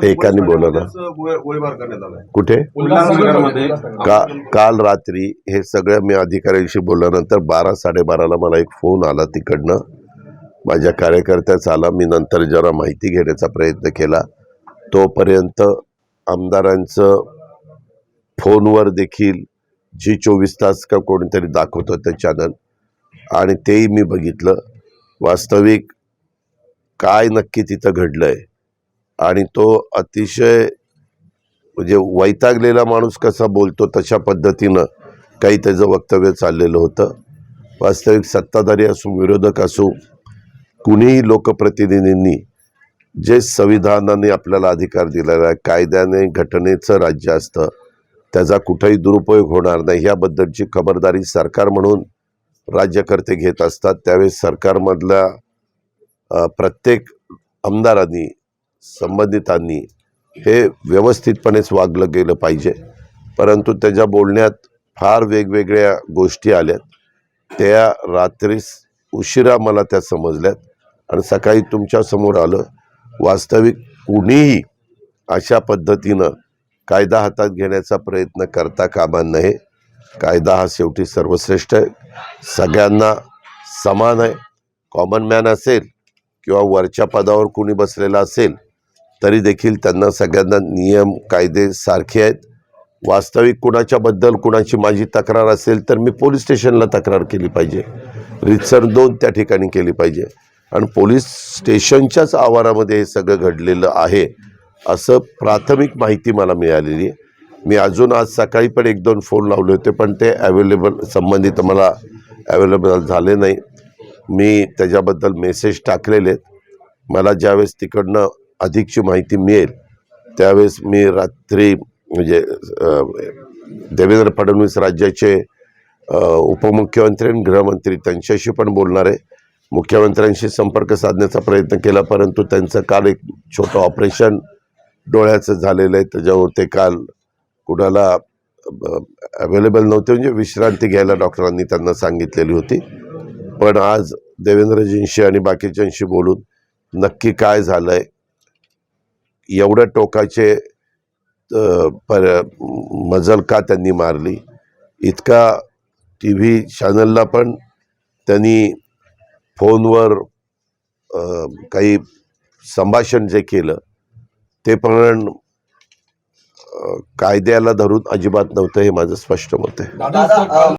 एकाने बोलवलं गोळीबार करण्यात आलाय कुठे उल्हासनगरमध्ये काल रात्री हे सगळं मी अधिकाऱ्यांशी बोलल्यानंतर 12-12:30ला मला एक फोन आला तिकडनं माझ्या कार्यकर्त्याचा आला. मी नंतर जरा माहिती घेण्याचा प्रयत्न केला. तोपर्यंत आमदारांचं फोनवर देखील G24 का कोणीतरी दाखवतो ते चॅनल आणि तेही मी बघितलं. वास्तविक काय नक्की तिथं घडलंय आणि तो अतिशय म्हणजे वैतागलेला माणूस कसा बोलतो तशा पद्धतीनं काही त्याचं वक्तव्य चाललेलं होतं. वास्तविक सत्ताधारी असो विरोधक असो कुणीही लोकप्रतिनिधींनी जे संविधानाने आपल्याला अधिकार दिलेला आहे, कायद्याने घटनेचं राज्य असतं, त्याचा कुठेही दुरुपयोग होणार नाही याबद्दलची खबरदारी सरकार म्हणून राज्यकर्ते घेत असतात. त्यावेळेस सरकारमधल्या प्रत्येक आमदारांनी संबंधितांनी हे व्यवस्थितपणेच वागलं गेलं पाहिजे. परंतु त्याच्या बोलण्यात फार वेगवेगळ्या गोष्टी आल्यात. त्या रात्रीस उशिरा मला त्या समजल्यात आणि सकाळी तुमच्यासमोर आलं. वास्तविक कुणीही अशा पद्धतीनं कायदा हातात घेण्याचा प्रयत्न करता कामा नये. कायदा हा शेवटी सर्वश्रेष्ठ आहे, सगळ्यांना समान आहे. कॉमन मॅन असेल किंवा वरच्या पदावर कुणी बसलेला असेल तरी देखील त्यांना सगळ्यांना नियम कायदे सारखे आहेत. वास्तविक कुणाच्याबद्दल कुणाची माझी तक्रार असेल तर मी पोलीस स्टेशनला तक्रार केली पाहिजे, रीतसर नोंद त्या ठिकाणी केली पाहिजे आणि पोलीस स्टेशनच्याच आवारामध्ये हे सगळं घडलेलं आहे असं प्राथमिक माहिती मला मिळालेली आहे. मी अजून आज सकाळी पण 1-2 फोन लावले होते पण ते संबंधित मला अवेलेबल झाले नाही. मी त्याच्याबद्दल मेसेज टाकलेले आहेत. मला ज्यावेळेस तिकडनं अधिकची माहिती मिळेल त्यावेळेस मी रात्री म्हणजे देवेंद्र फडणवीस राज्याचे उपमुख्यमंत्री आणि गृहमंत्री त्यांच्याशी पण बोलणार आहे. मुख्यमंत्र्यांशी संपर्क साधण्याचा प्रयत्न केला परंतु त्यांचं काल एक छोटं ऑपरेशन डोळ्याचं झालेलं आहे. त्याच्यावर ते काल कुणाला अवेलेबल नव्हते, म्हणजे विश्रांती घ्यायला डॉक्टरांनी त्यांना सांगितलेली होती. पण आज देवेंद्रजींशी आणि बाकीच्यांशी बोलून नक्की काय झालंय, एवढ्या टोकाचे मजल का त्यांनी मारली, इतका TV चॅनलला पण त्यांनी फोनवर काही संभाषण जे केलं ते पण कायद्याला धरून अजिबात नव्हतं, हे माझं स्पष्ट मत आहे.